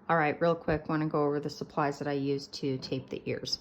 All right, real quick, want to go over the supplies that I use to tape the ears.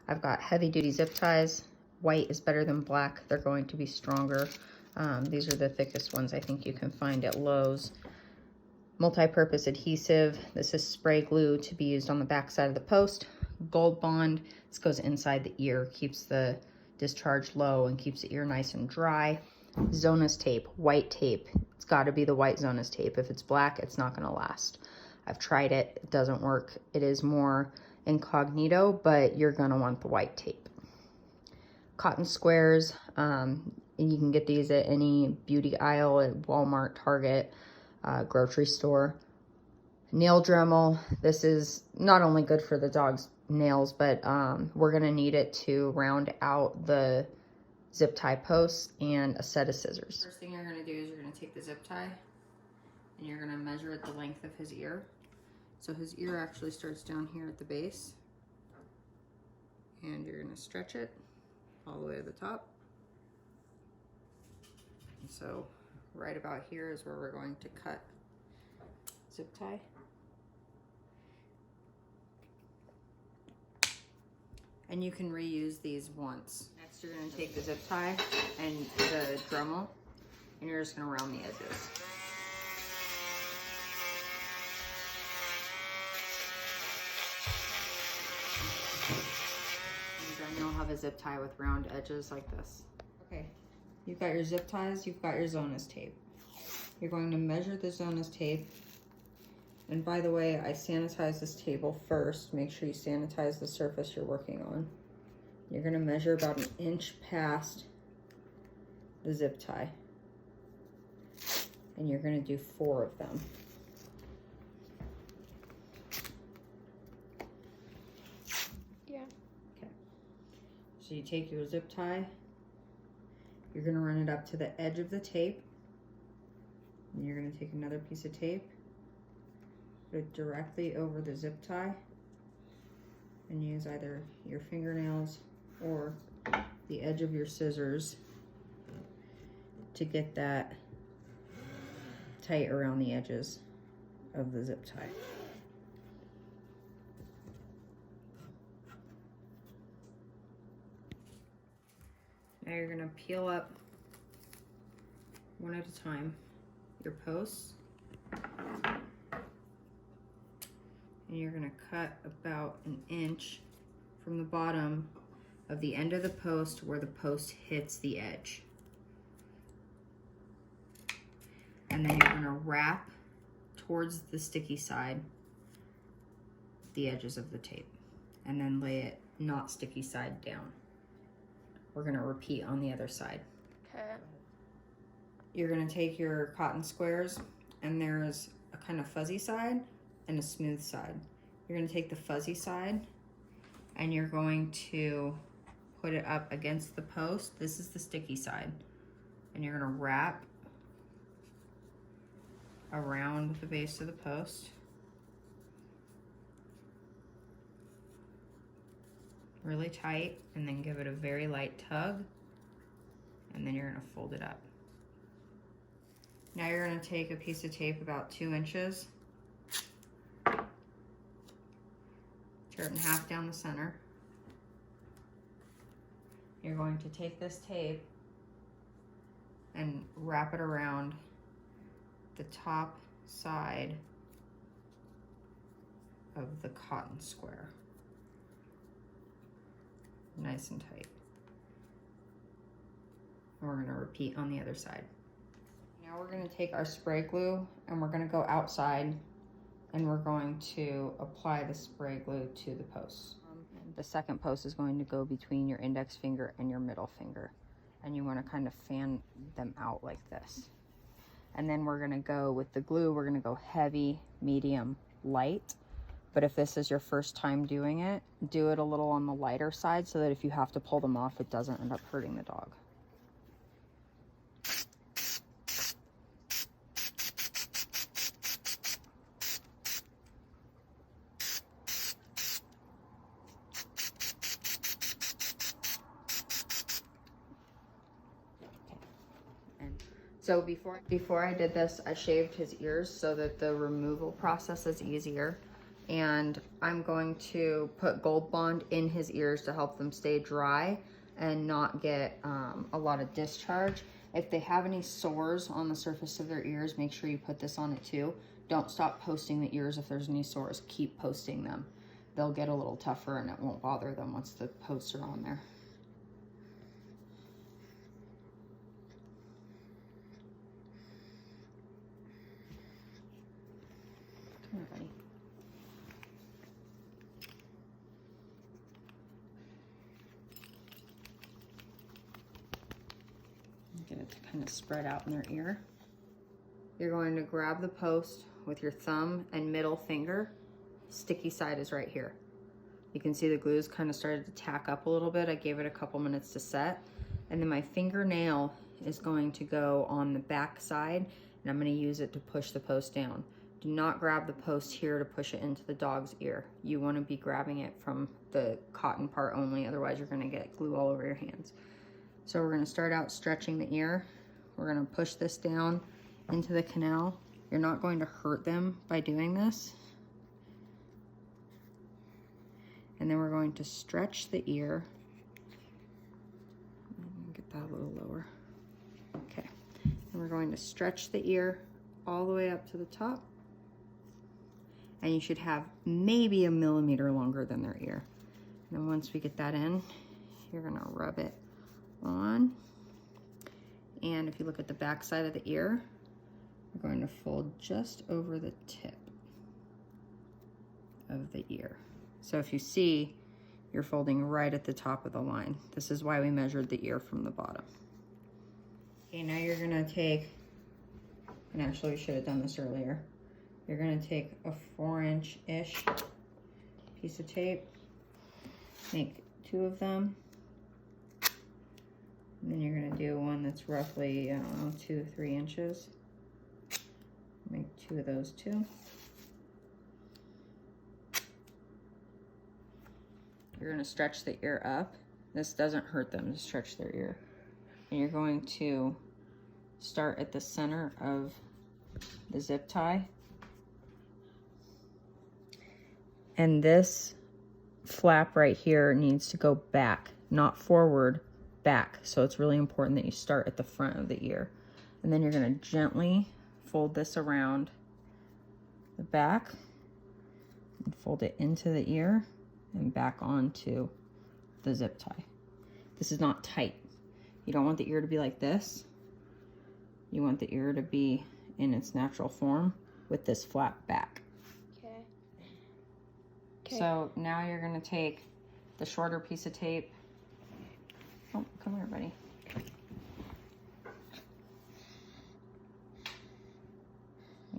I've got heavy duty zip ties. White is better than black. They're going to be stronger. These are the thickest ones I think you can find at Lowe's. Multi-purpose adhesive. This is spray glue to be used on the back side of the post. Gold Bond. This goes inside the ear, keeps the discharge low and keeps the ear nice and dry. Zonus tape, white tape. It's got to be the white Zonus tape. If it's black, it's not going to last. I've tried it. It doesn't work. It is more incognito, but you're going to want the white tape. Cotton squares. And you can get these at any beauty aisle at Walmart, Target, grocery store. Nail Dremel. This is not only good for the dog's nails, but we're going to need it to round out the zip tie posts and a set of scissors. First thing you're going to do is you're going to take the zip tie and you're going to measure at the length of his ear. So his ear actually starts down here at the base, and you're going to stretch it all the way to the top. And so right about here is where we're going to cut zip tie. And you can reuse these once. Next, you're going to take the zip tie and the Dremel, and you're just going to round the edges. And then you'll have a zip tie with round edges like this. Okay, you've got your zip ties, you've got your Zonus tape. You're going to measure the Zonus tape. And by the way, I sanitize this table first. Make sure you sanitize the surface you're working on. You're going to measure about 1 inch past the zip tie. And you're going to do 4 of them. Yeah. Okay. So you take your zip tie. You're going to run it up to the edge of the tape. And you're going to take another piece of tape. Put it directly over the zip tie and use either your fingernails or the edge of your scissors to get that tight around the edges of the zip tie. Now you're going to peel up one at a time your posts. And you're going to cut about 1 inch from the bottom of the end of the post where the post hits the edge. And then you're going to wrap towards the sticky side the edges of the tape, and then lay it not sticky side down. We're going to repeat on the other side. Okay. You're going to take your cotton squares, and there's a kind of fuzzy side and a smooth side. You're going to take the fuzzy side and you're going to put it up against the post. This is the sticky side. And you're going to wrap around the base of the post. Really tight, and then give it a very light tug, and then you're going to fold it up. Now you're going to take a piece of tape about 2 inches, tear it in half down the center. You're going to take this tape and wrap it around the top side of the cotton square. Nice and tight. And we're going to repeat on the other side. Now we're going to take our spray glue and we're going to go outside and we're going to apply the spray glue to the posts. The second post is going to go between your index finger and your middle finger. And you want to kind of fan them out like this. And then we're going to go with the glue, we're going to go heavy, medium, light. But if this is your first time doing it, do it a little on the lighter side so that if you have to pull them off, it doesn't end up hurting the dog. So before I did this, I shaved his ears so that the removal process is easier. And I'm going to put Gold Bond in his ears to help them stay dry and not get a lot of discharge. If they have any sores on the surface of their ears, make sure you put this on it too. Don't stop posting the ears if there's any sores. Keep posting them. They'll get a little tougher and it won't bother them once the posts are on there. Come here, buddy. Get it to kind of spread out in their ear. You're going to grab the post with your thumb and middle finger. Sticky side is right here. You can see the glue's kind of started to tack up a little bit. I gave it a couple minutes to set. And then my fingernail is going to go on the back side, and I'm going to use it to push the post down. Do not grab the post here to push it into the dog's ear. You want to be grabbing it from the cotton part only, otherwise you're going to get glue all over your hands. So we're going to start out stretching the ear. We're going to push this down into the canal. You're not going to hurt them by doing this. And then we're going to stretch the ear. Get that a little lower. Okay. And we're going to stretch the ear all the way up to the top. And you should have maybe 1 millimeter longer than their ear. And then once we get that in, you're going to rub it on. And if you look at the back side of the ear, we're going to fold just over the tip of the ear. So if you see, you're folding right at the top of the line. This is why we measured the ear from the bottom. Okay, now you're gonna take, and actually we should have done this earlier. You're gonna take a 4-inch-ish piece of tape, make 2 of them. And then you're gonna do one that's roughly, I don't know, 2-3 inches. Make 2 of those too. You're gonna stretch the ear up. This doesn't hurt them to stretch their ear. And you're going to start at the center of the zip tie. And this flap right here needs to go back, not forward, back. So it's really important that you start at the front of the ear. And then you're gonna gently fold this around the back and fold it into the ear and back onto the zip tie. This is not tight. You don't want the ear to be like this. You want the ear to be in its natural form with this flap back. Okay. So now you're gonna take the shorter piece of tape. Oh, come here, buddy.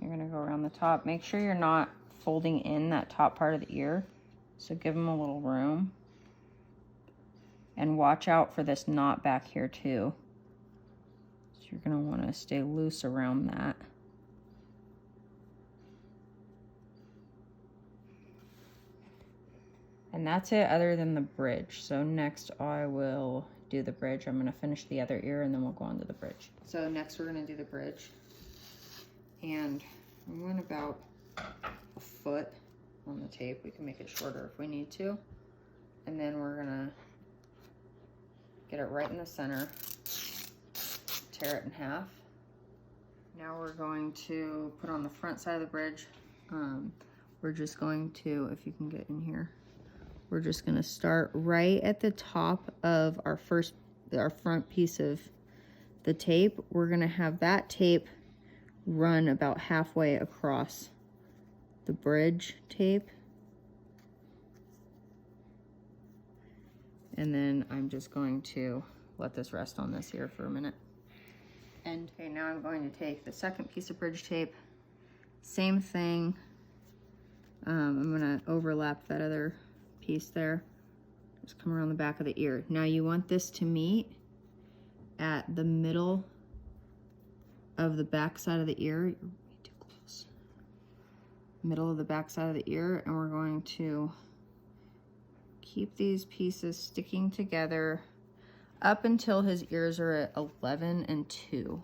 You're gonna go around the top. Make sure you're not folding in that top part of the ear. So give them a little room. And watch out for this knot back here too. So you're gonna wanna stay loose around that. And that's it other than the bridge. So next I will do the bridge. I'm gonna finish the other ear and then we'll go on to the bridge. So next we're gonna do the bridge. And I went about a foot on the tape. We can make it shorter if we need to. And then we're gonna get it right in the center, tear it in half. Now we're going to put on the front side of the bridge. We're just going to, if you can get in here, we're just gonna start right at the top of our front piece of the tape. We're gonna have that tape run about halfway across the bridge tape. And then I'm just going to let this rest on this here for a minute. And okay, now I'm going to take the second piece of bridge tape, same thing. I'm gonna overlap that other piece there. Just come around the back of the ear. Now you want this to meet at the middle of the back side of the ear. You're way too close. Middle of the back side of the ear, and we're going to keep these pieces sticking together up until his ears are at 11 and 2.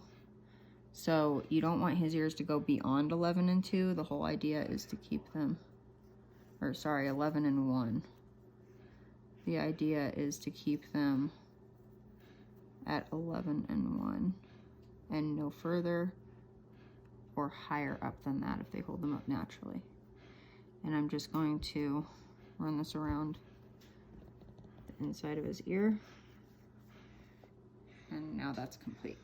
So you don't want his ears to go beyond 11 and 2. The whole idea is to keep them or sorry, 11 and 1. The idea is to keep them at 11 and 1 and no further or higher up than that if they hold them up naturally. And I'm just going to run this around the inside of his ear. And now that's complete.